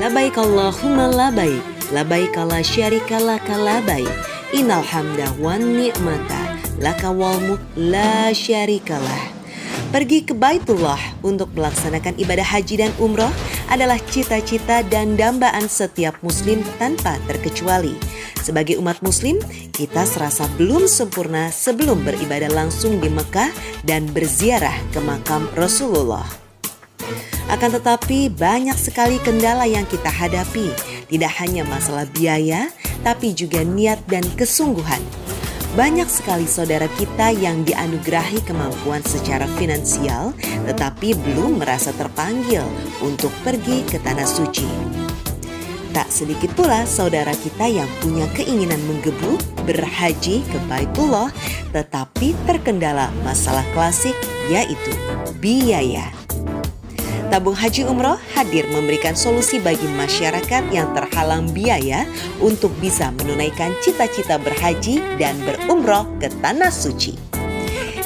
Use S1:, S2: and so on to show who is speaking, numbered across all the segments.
S1: Labaik Allahumma labaik, labaik la syarika laka labaik, innal hamda wan ni'mata laka wal mulk la syarikalah. Pergi ke Baitullah untuk melaksanakan ibadah haji dan umroh adalah cita-cita dan dambaan setiap muslim tanpa terkecuali. Sebagai umat muslim, kita serasa belum sempurna sebelum beribadah langsung di Mekah dan berziarah ke makam Rasulullah. Akan tetapi banyak sekali kendala yang kita hadapi, tidak hanya masalah biaya, tapi juga niat dan kesungguhan. Banyak sekali saudara kita yang dianugerahi kemampuan secara finansial, tetapi belum merasa terpanggil untuk pergi ke Tanah Suci. Tak sedikit pula saudara kita yang punya keinginan menggebu berhaji ke Baitullah, tetapi terkendala masalah klasik yaitu biaya. Tabung Haji Umroh hadir memberikan solusi bagi masyarakat yang terhalang biaya untuk bisa menunaikan cita-cita berhaji dan berumroh ke Tanah Suci.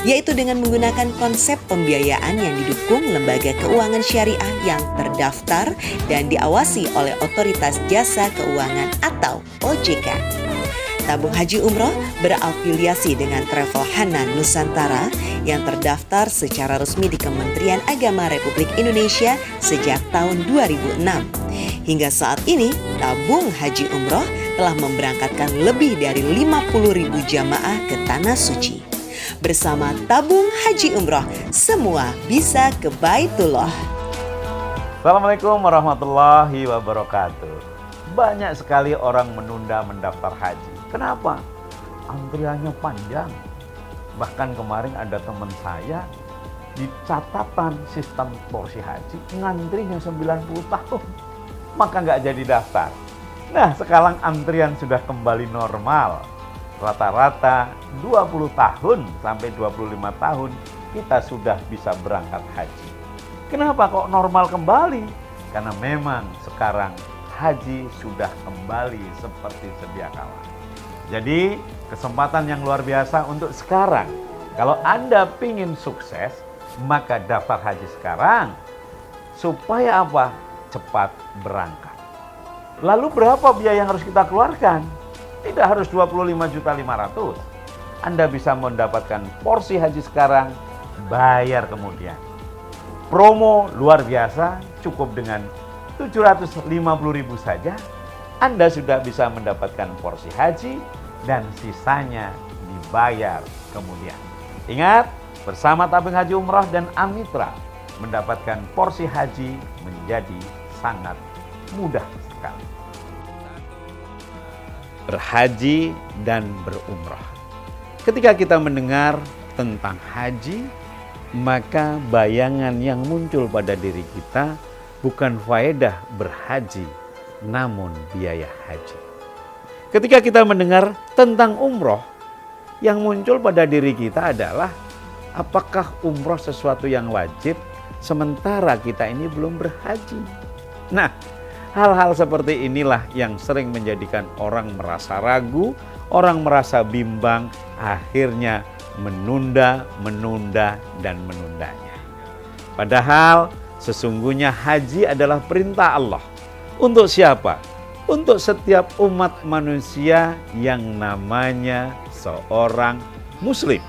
S1: Yaitu dengan menggunakan konsep pembiayaan yang didukung lembaga keuangan syariah yang terdaftar dan diawasi oleh Otoritas Jasa Keuangan atau OJK. Tabung Haji Umroh berafiliasi dengan Travel Hanan Nusantara yang terdaftar secara resmi di Kementerian Agama Republik Indonesia sejak tahun 2006. Hingga saat ini, Tabung Haji Umroh telah memberangkatkan lebih dari 50.000 jamaah ke Tanah Suci. Bersama Tabung Haji Umroh, semua bisa ke Baitullah.
S2: Assalamualaikum warahmatullahi wabarakatuh. Banyak sekali orang menunda mendaftar haji. Kenapa? Antriannya panjang. Bahkan kemarin ada teman saya di catatan sistem porsi haji ngantrinya 90 tahun. Maka nggak jadi daftar. Nah, sekarang antrian sudah kembali normal. Rata-rata 20 tahun sampai 25 tahun kita sudah bisa berangkat haji. Kenapa kok normal kembali? Karena memang sekarang haji sudah kembali seperti sedia kala. Jadi kesempatan yang luar biasa untuk sekarang. Kalau Anda ingin sukses, maka daftar haji sekarang. Supaya apa? Cepat berangkat. Lalu berapa biaya yang harus kita keluarkan? Tidak harus 25.500.000. Anda bisa mendapatkan porsi haji sekarang, bayar kemudian. Promo luar biasa, cukup dengan 750.000 saja. Anda sudah bisa mendapatkan porsi haji dan sisanya dibayar kemudian. Ingat, bersama Tabung Haji Umroh dan Amitra, mendapatkan porsi haji menjadi sangat mudah sekali. Berhaji dan berumrah. Ketika kita mendengar tentang haji, maka bayangan yang muncul pada diri kita bukan faedah berhaji, namun biaya haji. Ketika kita mendengar tentang umroh, yang muncul pada diri kita adalah apakah umroh sesuatu yang wajib sementara kita ini belum berhaji. Nah, hal-hal seperti inilah yang sering menjadikan orang merasa ragu, orang merasa bimbang, akhirnya menunda, dan menundanya. Padahal sesungguhnya haji adalah perintah Allah. Untuk siapa? Untuk setiap umat manusia yang namanya seorang muslim.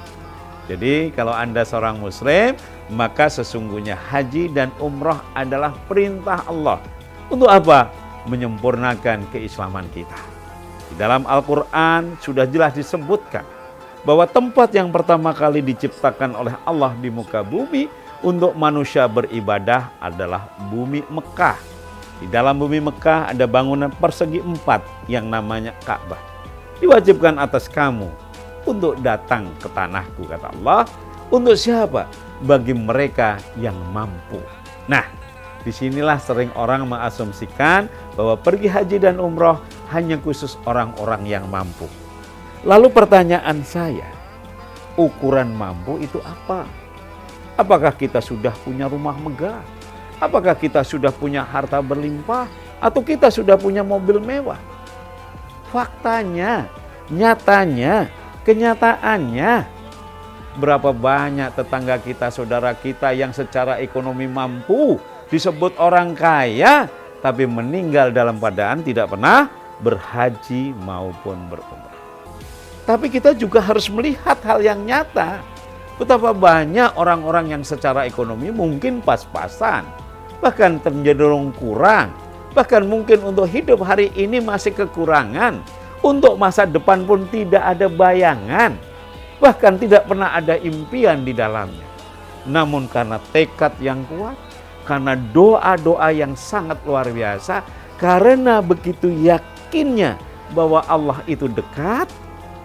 S2: Jadi kalau Anda seorang muslim, maka sesungguhnya haji dan umrah adalah perintah Allah. Untuk apa? Menyempurnakan keislaman kita. Di dalam Al-Quran sudah jelas disebutkan bahwa tempat yang pertama kali diciptakan oleh Allah di muka bumi untuk manusia beribadah adalah bumi Mekah. Di dalam bumi Mekah ada bangunan persegi 4 yang namanya Ka'bah. Diwajibkan atas kamu untuk datang ke tanahku, kata Allah. Untuk siapa? Bagi mereka yang mampu. Nah, disinilah sering orang mengasumsikan bahwa pergi haji dan umroh hanya khusus orang-orang yang mampu. Lalu pertanyaan saya, ukuran mampu itu apa? Apakah kita sudah punya rumah megah? Apakah kita sudah punya harta berlimpah? Atau kita sudah punya mobil mewah? Faktanya, nyatanya, kenyataannya, berapa banyak tetangga kita, saudara kita yang secara ekonomi mampu, disebut orang kaya, tapi meninggal dalam keadaan tidak pernah berhaji maupun berumrah. Tapi kita juga harus melihat hal yang nyata. Betapa banyak orang-orang yang secara ekonomi mungkin pas-pasan, bahkan cenderung kurang. Bahkan mungkin untuk hidup hari ini masih kekurangan. Untuk masa depan pun tidak ada bayangan. Bahkan tidak pernah ada impian di dalamnya. Namun karena tekad yang kuat, karena doa-doa yang sangat luar biasa, karena begitu yakinnya bahwa Allah itu dekat,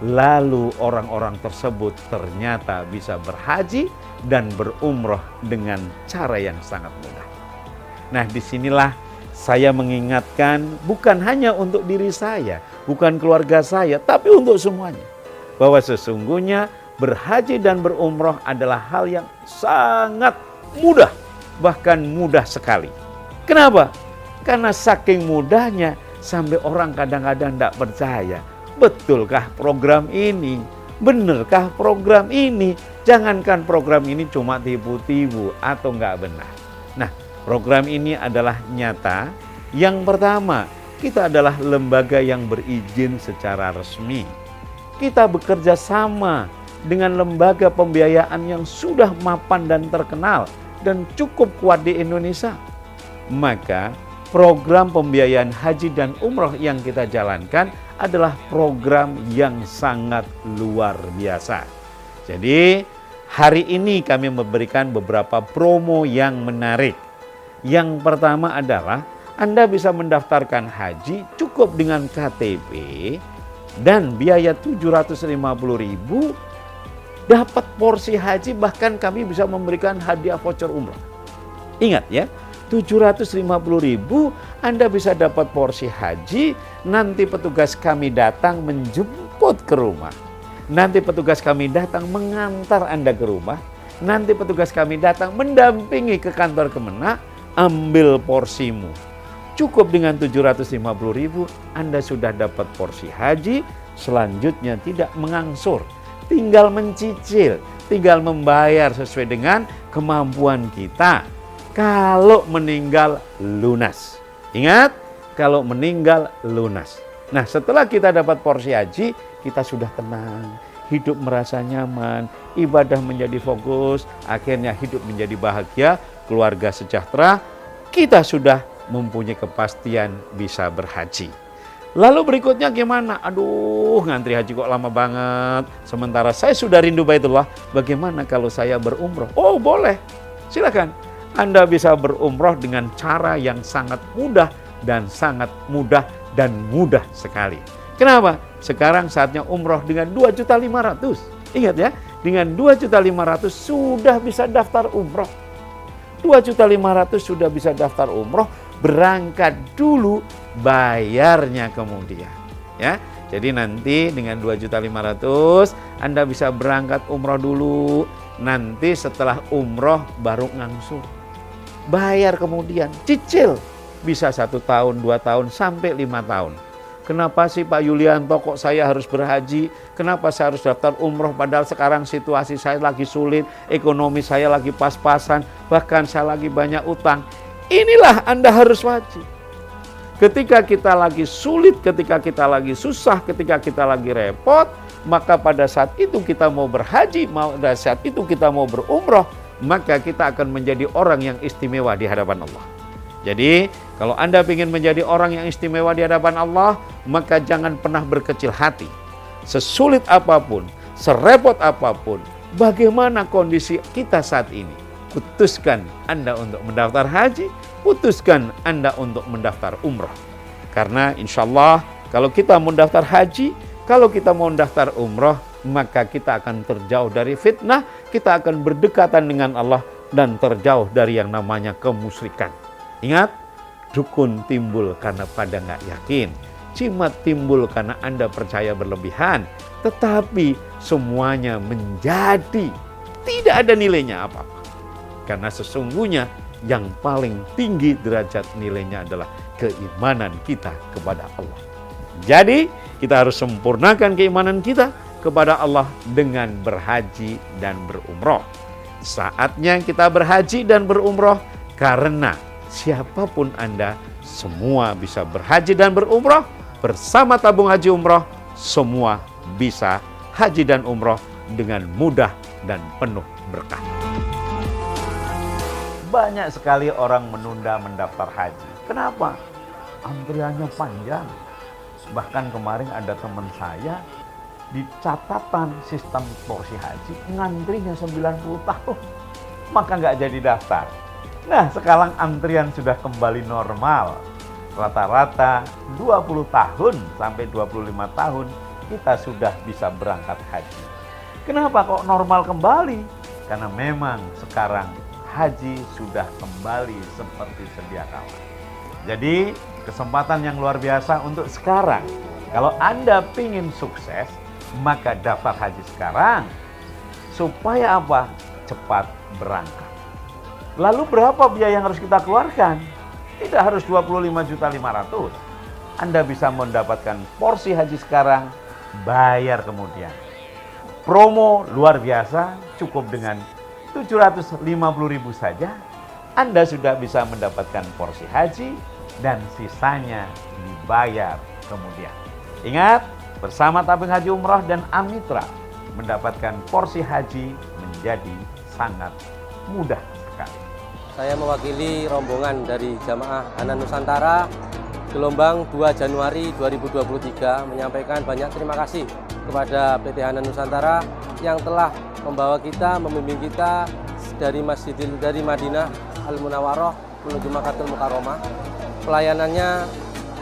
S2: lalu orang-orang tersebut ternyata bisa berhaji dan berumrah dengan cara yang sangat mudah. Nah, disinilah saya mengingatkan bukan hanya untuk diri saya, bukan keluarga saya, tapi untuk semuanya. Bahwa sesungguhnya berhaji dan berumrah adalah hal yang sangat mudah, bahkan mudah sekali. Kenapa? Karena saking mudahnya sampai orang kadang-kadang tidak percaya. Betulkah program ini? Benarkah program ini? Jangankan program ini cuma tipu-tipu atau enggak benar. Nah, program ini adalah nyata. Yang pertama, kita adalah lembaga yang berizin secara resmi. Kita bekerja sama dengan lembaga pembiayaan yang sudah mapan dan terkenal dan cukup kuat di Indonesia. Maka program pembiayaan haji dan umroh yang kita jalankan adalah program yang sangat luar biasa. Jadi hari ini kami memberikan beberapa promo yang menarik. Yang pertama adalah Anda bisa mendaftarkan haji cukup dengan KTP dan biaya 750.000, dapat porsi haji, bahkan kami bisa memberikan hadiah voucher umrah. Ingat ya, 750.000 Anda bisa dapat porsi haji, nanti petugas kami datang menjemput ke rumah. Nanti petugas kami datang mengantar Anda ke rumah. Nanti petugas kami datang mendampingi ke kantor Kemenak, ambil porsimu. Cukup dengan 750.000 Anda sudah dapat porsi haji, selanjutnya tidak mengangsur. Tinggal mencicil, tinggal membayar sesuai dengan kemampuan kita. Kalau meninggal lunas. Ingat, kalau meninggal lunas. Nah, setelah kita dapat porsi haji, kita sudah tenang, hidup merasa nyaman, ibadah menjadi fokus, akhirnya hidup menjadi bahagia, keluarga sejahtera, kita sudah mempunyai kepastian bisa berhaji. Lalu berikutnya gimana? Aduh, ngantri haji kok lama banget. Sementara saya sudah rindu Baitullah. Bagaimana kalau saya berumroh? Oh, boleh. Silakan. Anda bisa berumroh dengan cara yang sangat mudah dan sangat mudah dan mudah sekali. Kenapa? Sekarang saatnya umroh dengan 2.500.000. Ingat ya, dengan 2.500.000 sudah bisa daftar umroh. 2.500.000 sudah bisa daftar umroh, berangkat dulu, bayarnya kemudian. Ya, jadi nanti dengan 2.500.000 Anda bisa berangkat umroh dulu. Nanti setelah umroh baru ngangsur. Bayar kemudian, cicil. Bisa 1 tahun, 2 tahun, sampai 5 tahun. Kenapa sih Pak Yulianto kok saya harus berhaji? Kenapa saya harus daftar umroh padahal sekarang situasi saya lagi sulit, ekonomi saya lagi pas-pasan, bahkan saya lagi banyak utang. Inilah Anda harus wajib. Ketika kita lagi sulit, ketika kita lagi susah, ketika kita lagi repot, maka pada saat itu kita mau berhaji, pada saat itu kita mau berumroh, maka kita akan menjadi orang yang istimewa di hadapan Allah. Jadi, kalau Anda ingin menjadi orang yang istimewa di hadapan Allah, maka jangan pernah berkecil hati. Sesulit apapun, serepot apapun, bagaimana kondisi kita saat ini, putuskan Anda untuk mendaftar haji, putuskan Anda untuk mendaftar umrah. Karena insya Allah, kalau kita mau daftar haji, kalau kita mau daftar umrah, maka kita akan terjauh dari fitnah, kita akan berdekatan dengan Allah, dan terjauh dari yang namanya kemusyrikan. Ingat, dukun timbul karena pada nggak yakin. Cimat timbul karena Anda percaya berlebihan. Tetapi semuanya menjadi tidak ada nilainya apa-apa. Karena sesungguhnya yang paling tinggi derajat nilainya adalah keimanan kita kepada Allah. Jadi kita harus sempurnakan keimanan kita kepada Allah dengan berhaji dan berumroh. Saatnya kita berhaji dan berumroh karena siapapun Anda, semua bisa berhaji dan berumroh. Bersama tabung haji umroh, semua bisa haji dan umroh dengan mudah dan penuh berkah. Banyak sekali orang menunda mendaftar haji. Kenapa? Antriannya panjang. Bahkan kemarin ada teman saya di catatan sistem porsi haji ngantrinya 90 tahun. Maka nggak jadi daftar. Nah, sekarang antrian sudah kembali normal. Rata-rata 20 tahun sampai 25 tahun kita sudah bisa berangkat haji. Kenapa kok normal kembali? Karena memang sekarang haji sudah kembali seperti sedia kala. Jadi kesempatan yang luar biasa untuk sekarang. Kalau Anda ingin sukses, maka daftar haji sekarang. Supaya apa? Cepat berangkat. Lalu berapa biaya yang harus kita keluarkan? Tidak harus 25.500.000. Anda bisa mendapatkan porsi haji sekarang, bayar kemudian. Promo luar biasa, cukup dengan 750.000 saja. Anda sudah bisa mendapatkan porsi haji dan sisanya dibayar kemudian. Ingat, bersama tabung haji umroh dan Amitra, mendapatkan porsi haji menjadi sangat mudah sekali.
S3: Saya mewakili rombongan dari Jamaah Hanan Nusantara gelombang 2 Januari 2023 menyampaikan banyak terima kasih kepada PT Hanan Nusantara yang telah membawa kita, membimbing kita dari Madinah Al Munawwaroh menuju Makkatul Mukarramah. Pelayanannya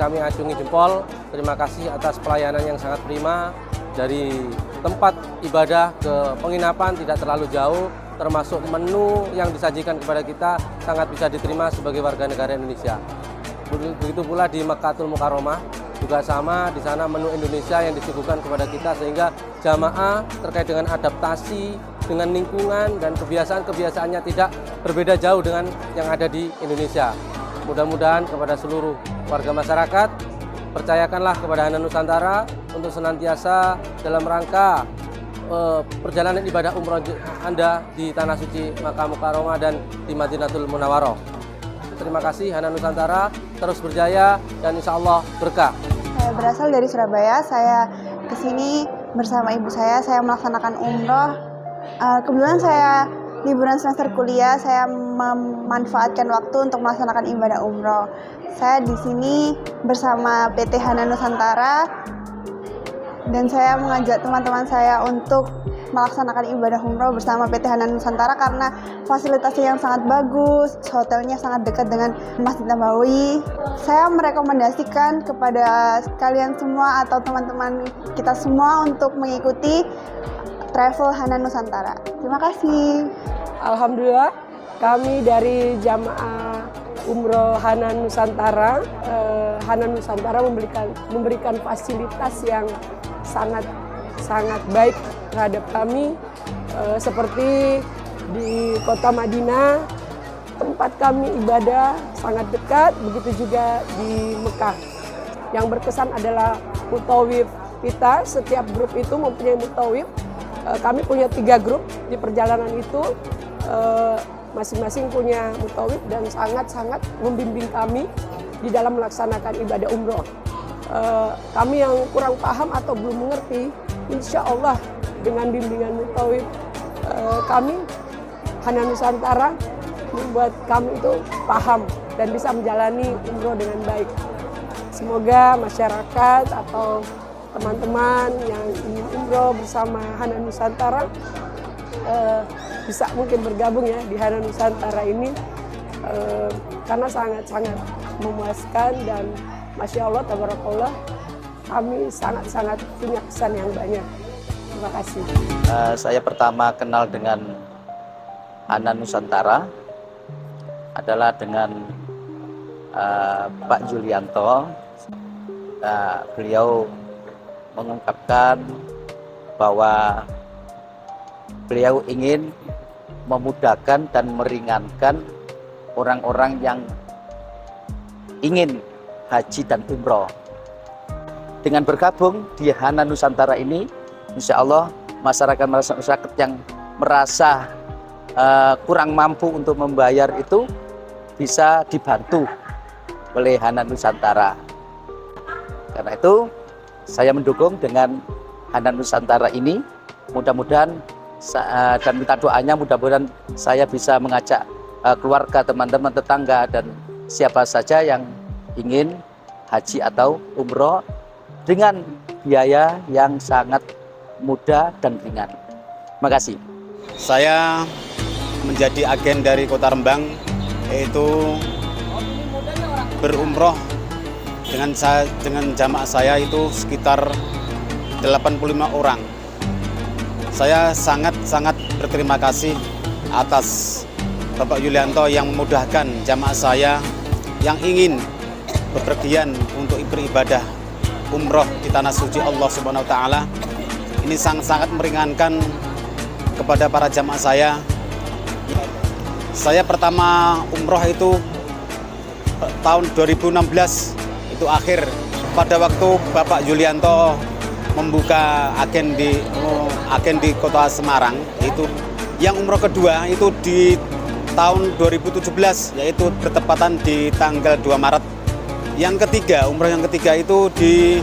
S3: kami acungi jempol. Terima kasih atas pelayanan yang sangat prima. Dari tempat ibadah ke penginapan tidak terlalu jauh, termasuk menu yang disajikan kepada kita sangat bisa diterima sebagai warga negara Indonesia. Begitu pula di Makkatul Mukarramah juga sama, di sana menu Indonesia yang disuguhkan kepada kita sehingga jamaah terkait dengan adaptasi dengan lingkungan dan kebiasaan-kebiasaannya tidak berbeda jauh dengan yang ada di Indonesia. Mudah-mudahan kepada seluruh warga masyarakat, percayakanlah kepada Hanan Nusantara untuk senantiasa dalam rangka perjalanan ibadah umroh Anda di Tanah Suci Makkah Mukarramah dan di Madinatul Munawwaroh. Terima kasih Hanan Nusantara, terus berjaya dan insya Allah berkah.
S4: Saya berasal dari Surabaya, saya kesini bersama ibu saya melaksanakan umroh. Kebetulan saya liburan semester kuliah, saya memanfaatkan waktu untuk melaksanakan ibadah umroh. Saya di sini bersama PT Hanan Nusantara dan saya mengajak teman-teman saya untuk melaksanakan ibadah umroh bersama PT Hanan Nusantara karena fasilitasnya yang sangat bagus, hotelnya sangat dekat dengan Masjid Nabawi. Saya merekomendasikan kepada kalian semua atau teman-teman kita semua untuk mengikuti travel Hanan Nusantara. Terima kasih.
S5: Alhamdulillah, kami dari Jamaah Umroh Hanan Nusantara, Hanan Nusantara memberikan fasilitas yang sangat baik terhadap kami, seperti di Kota Madinah, tempat kami ibadah sangat dekat, begitu juga di Mekah. Yang berkesan adalah mutawif kita, setiap grup itu mempunyai mutawif. Kami punya 3 grup di perjalanan itu, masing-masing punya mutawif dan sangat membimbing kami di dalam melaksanakan ibadah umroh. Kami yang kurang paham atau belum mengerti, insya Allah dengan bimbingan mutawif kami, Hanan Nusantara, membuat kami itu paham dan bisa menjalani umroh dengan baik. Semoga masyarakat atau teman-teman yang ingin umroh bersama Hanan Nusantara bisa mungkin bergabung ya di Hanan Nusantara ini, karena sangat memuaskan dan Masya Allah, tabarakallah, kami sangat punya kesan yang banyak. Terima kasih.
S6: Saya pertama kenal dengan Hanan Nusantara adalah dengan Pak Julianto. Beliau mengungkapkan bahwa beliau ingin memudahkan dan meringankan orang-orang yang ingin haji dan umroh. Dengan bergabung di Hanan Nusantara ini, insya Allah masyarakat yang merasa kurang mampu untuk membayar itu bisa dibantu oleh Hanan Nusantara. Karena itu saya mendukung dengan Hanan Nusantara ini. Mudah-mudahan dan minta doanya, mudah-mudahan saya bisa mengajak keluarga, teman-teman, tetangga, dan siapa saja yang ingin haji atau umroh dengan biaya yang sangat mudah dan ringan. Terima kasih.
S7: Saya menjadi agen dari Kota Rembang, yaitu berumroh dengan jamaah saya itu sekitar 85 orang. Saya sangat berterima kasih atas Bapak Yulianto yang memudahkan jamaah saya yang ingin bepergian untuk beribadah umroh di tanah suci Allah Subhanahu wa taala. Ini sangat meringankan kepada para jamaah saya. Saya pertama umroh itu tahun 2016 itu akhir, pada waktu Bapak Yulianto membuka agen di Kota Semarang. Itu yang umroh kedua itu di tahun 2017, yaitu bertepatan di tanggal 2 Maret. Yang ketiga, umroh yang ketiga itu di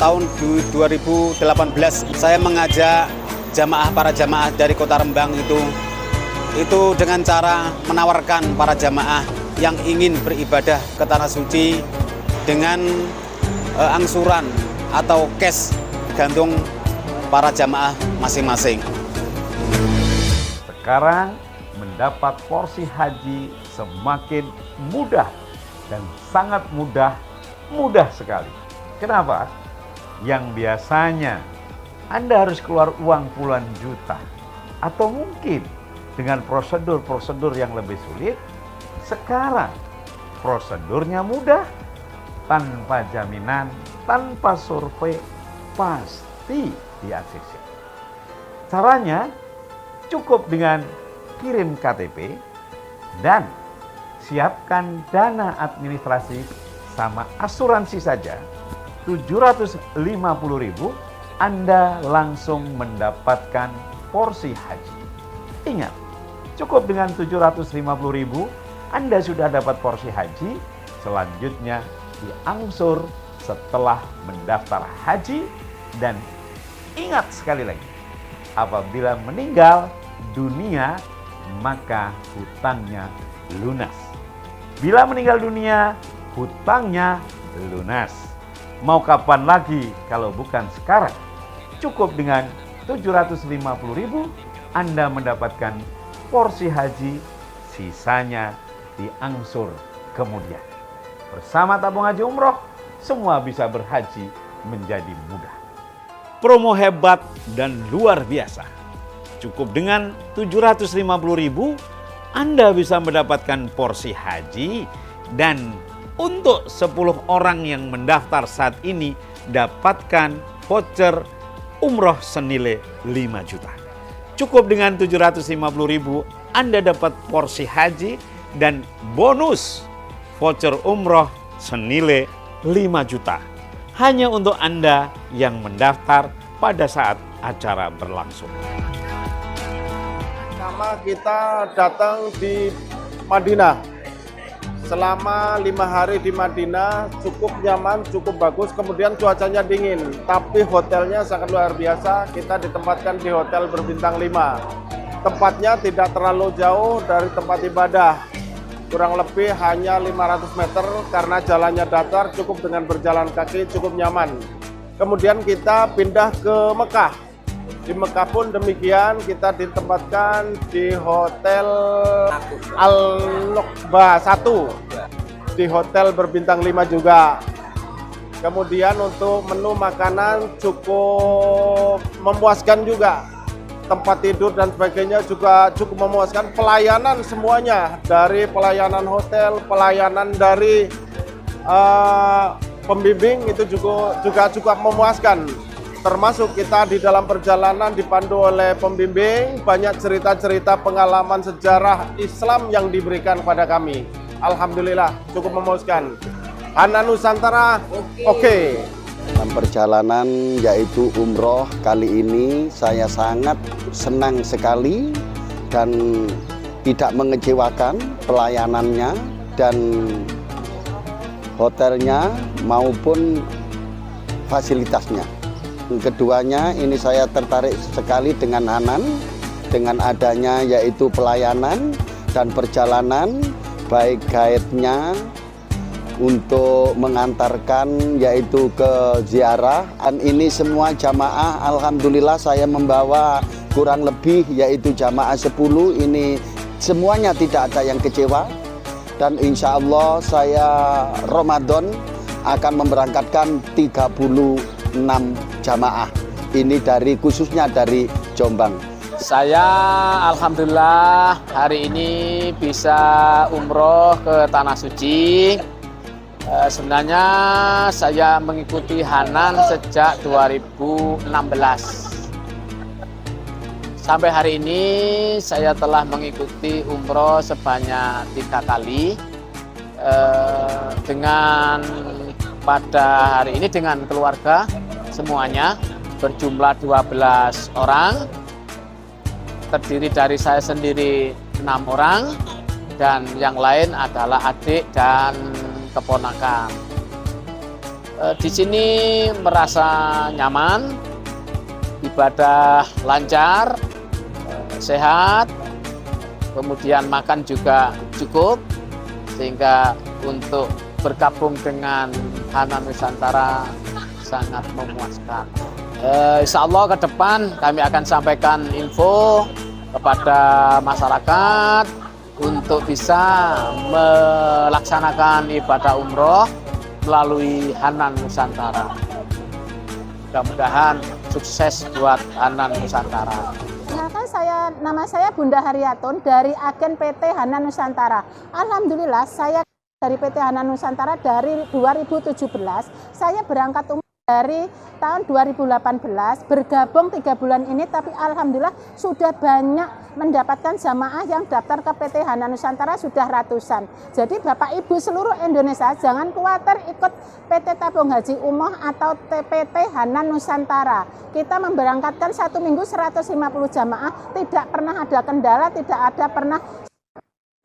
S7: tahun 2018. Saya mengajak para jamaah dari Kota Rembang itu dengan cara menawarkan para jamaah yang ingin beribadah ke tanah suci dengan angsuran atau cash, tergantung para jamaah masing-masing.
S2: Sekarang mendapat porsi haji semakin mudah dan sangat mudah sekali. Kenapa? Yang biasanya Anda harus keluar uang puluhan juta, atau mungkin dengan prosedur yang lebih sulit, sekarang prosedurnya mudah, tanpa jaminan, tanpa survei, pasti di ACC. Caranya cukup dengan kirim KTP dan siapkan dana administrasi sama asuransi saja, 750.000, Anda langsung mendapatkan porsi haji. Ingat, cukup dengan 750.000, Anda sudah dapat porsi haji. Selanjutnya diangsur setelah mendaftar haji. Dan ingat sekali lagi, apabila meninggal dunia, maka hutangnya lunas. Bila meninggal dunia, hutangnya lunas. Mau kapan lagi kalau bukan sekarang? Cukup dengan 750.000, Anda mendapatkan porsi haji, sisanya diangsur kemudian. Bersama tabung haji umroh, semua bisa berhaji menjadi mudah. Promo hebat dan luar biasa. Cukup dengan 750.000, Anda bisa mendapatkan porsi haji, dan untuk 10 orang yang mendaftar saat ini dapatkan voucher umroh senilai 5 juta. Cukup dengan 750.000, Anda dapat porsi haji dan bonus voucher umroh senilai 5 juta. Hanya untuk Anda yang mendaftar pada saat acara berlangsung.
S8: Pertama kita datang di Madinah. Selama 5 hari di Madinah cukup nyaman, cukup bagus. Kemudian cuacanya dingin, tapi hotelnya sangat luar biasa. Kita ditempatkan di hotel berbintang 5. Tempatnya tidak terlalu jauh dari tempat ibadah. Kurang lebih hanya 500 meter karena jalannya datar, cukup dengan berjalan kaki, cukup nyaman. Kemudian kita pindah ke Mekah. Di Mekah pun demikian, kita ditempatkan di Hotel Al-Nuqba 1. Di hotel berbintang 5 juga. Kemudian untuk menu makanan cukup memuaskan juga. Tempat tidur dan sebagainya juga cukup memuaskan. Pelayanan semuanya, dari pelayanan hotel, pelayanan dari pembimbing itu juga cukup memuaskan. Termasuk kita di dalam perjalanan dipandu oleh pembimbing, banyak cerita-cerita pengalaman sejarah Islam yang diberikan pada kami. Alhamdulillah cukup memuaskan. Hanan Nusantara, oke.
S9: Dalam perjalanan yaitu umroh kali ini saya sangat senang sekali dan tidak mengecewakan pelayanannya, dan hotelnya maupun fasilitasnya. Keduanya ini saya tertarik sekali dengan Hanan, dengan adanya yaitu pelayanan dan perjalanan, baik guide-nya untuk mengantarkan yaitu ke ziarah. Dan ini semua jamaah, alhamdulillah saya membawa kurang lebih yaitu jamaah 10, ini semuanya tidak ada yang kecewa. Dan insya Allah saya Ramadan akan memberangkatkan 36 jamaah. Ini khususnya dari Jombang.
S6: Saya alhamdulillah hari ini bisa umroh ke Tanah Suci. Sebenarnya saya mengikuti Hanan sejak 2016. Sampai hari ini saya telah mengikuti umroh sebanyak 3 kali. Dengan pada hari ini dengan keluarga semuanya berjumlah 12 orang. Terdiri dari saya sendiri 6 orang dan yang lain adalah adik dan keponakan. Di sini merasa nyaman, ibadah lancar, sehat, kemudian makan juga cukup, sehingga untuk bergabung dengan Hanan Nusantara sangat memuaskan. Insya Allah ke depan kami akan sampaikan info kepada masyarakat untuk bisa melaksanakan ibadah umroh melalui Hanan Nusantara. Mudah-mudahan sukses buat Hanan Nusantara.
S10: Kenalkan nama saya Bunda Haryatun dari agen PT Hanan Nusantara. Alhamdulillah saya dari PT Hanan Nusantara dari 2017. Saya berangkat umroh dari tahun 2018, bergabung 3 bulan ini, tapi alhamdulillah sudah banyak mendapatkan jamaah yang daftar ke PT Hanan Nusantara sudah ratusan. Jadi Bapak Ibu seluruh Indonesia jangan khawatir ikut PT Tabung Haji Umroh atau PT Hanan Nusantara. Kita memberangkatkan 1 minggu 150 jamaah, tidak pernah ada kendala, tidak ada pernah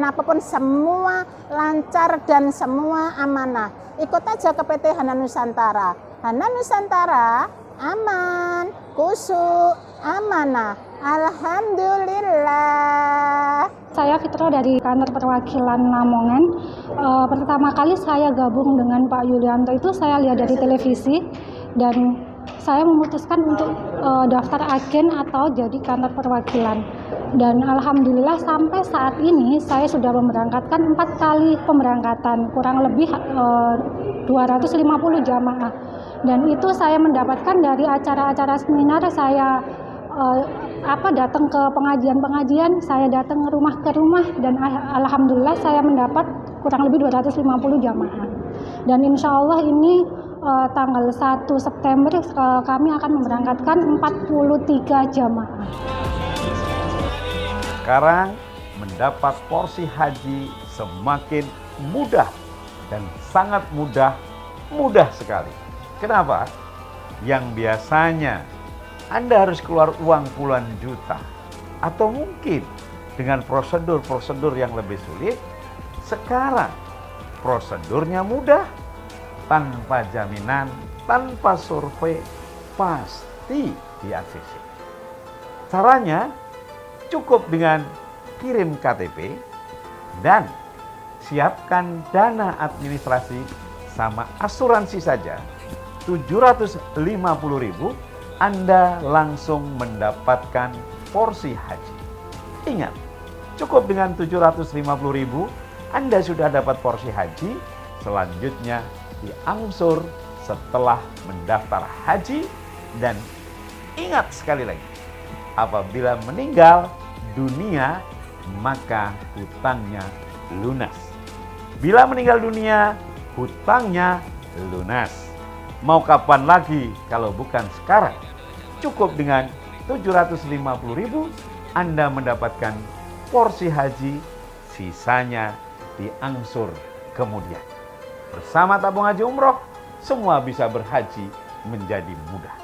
S10: apapun, semua lancar dan semua amanah. Ikut aja ke PT Hanan Nusantara. Hanan Nusantara aman, kusuk, amanah. Alhamdulillah.
S11: Saya Fitra dari kantor perwakilan Lamongan. Pertama kali saya gabung dengan Pak Yulianto itu saya lihat dari televisi dan saya memutuskan untuk daftar agen atau jadi kantor perwakilan. Dan alhamdulillah sampai saat ini saya sudah memberangkatkan 4 kali pemberangkatan, kurang lebih 250 jamaah. Dan itu saya mendapatkan dari acara-acara seminar, saya datang ke pengajian-pengajian, saya datang ke rumah dan alhamdulillah saya mendapat kurang lebih 250 jamaah. Dan insya Allah ini tanggal 1 September kami akan memberangkatkan 43 jamaah.
S2: Sekarang mendapat porsi haji semakin mudah dan sangat mudah sekali. Kenapa? Yang biasanya Anda harus keluar uang puluhan juta atau mungkin dengan prosedur-prosedur yang lebih sulit, sekarang prosedurnya mudah, tanpa jaminan, tanpa survei, pasti di-ACC. Caranya cukup dengan kirim KTP dan siapkan dana administrasi sama asuransi saja, 750.000 Anda langsung mendapatkan porsi haji. Ingat, cukup dengan 750.000 Anda sudah dapat porsi haji, selanjutnya diangsur setelah mendaftar haji. Dan ingat sekali lagi, apabila meninggal dunia maka hutangnya lunas. Bila meninggal dunia hutangnya lunas. Mau kapan lagi kalau bukan sekarang? Cukup dengan 750.000 Anda mendapatkan porsi haji, sisanya diangsur kemudian. Bersama tabung haji umroh, semua bisa berhaji menjadi mudah.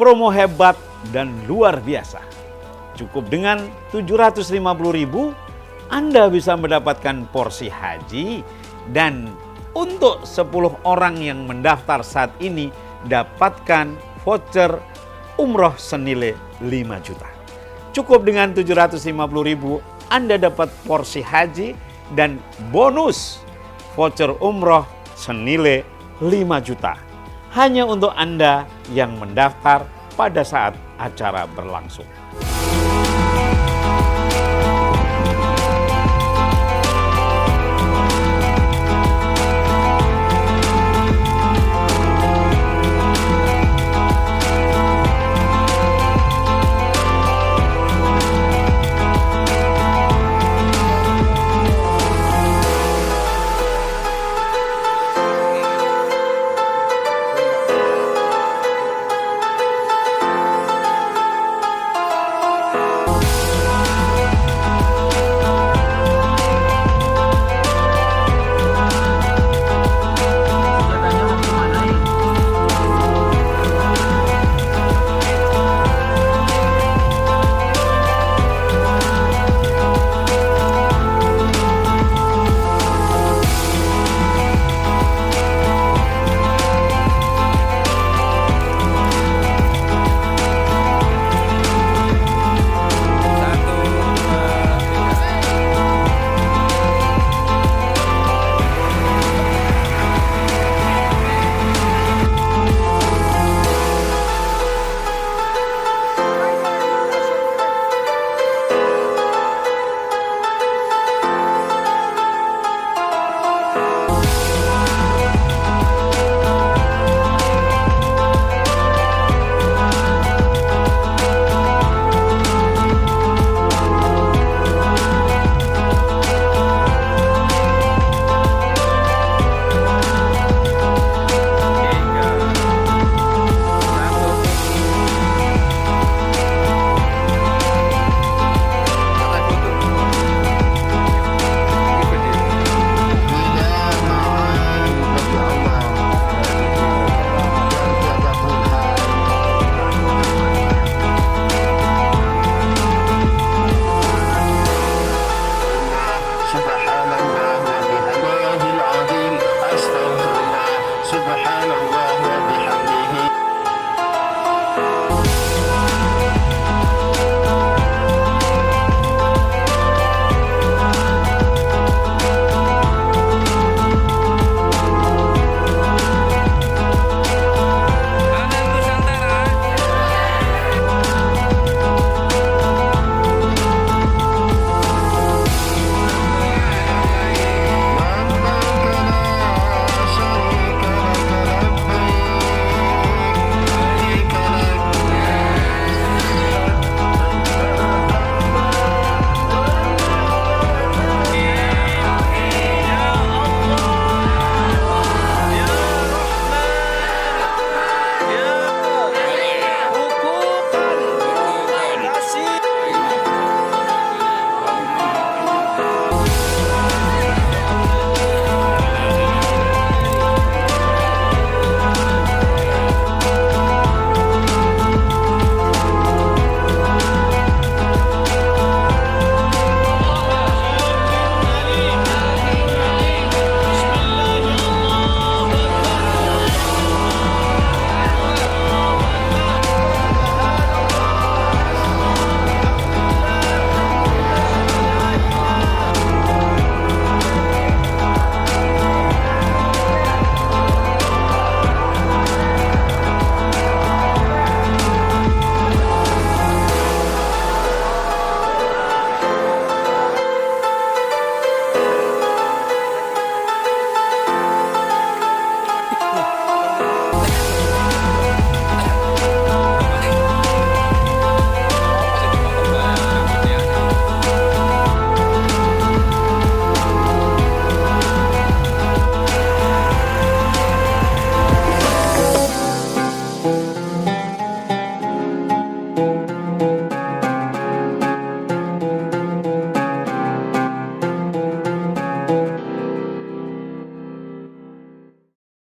S2: Promo hebat dan luar biasa. Cukup dengan 750.000 Anda bisa mendapatkan porsi haji dan untuk 10 orang yang mendaftar saat ini dapatkan voucher umroh senilai 5 juta. Cukup dengan 750.000 Anda dapat porsi haji dan bonus voucher umroh senilai 5 juta. Hanya untuk Anda yang mendaftar pada saat acara berlangsung.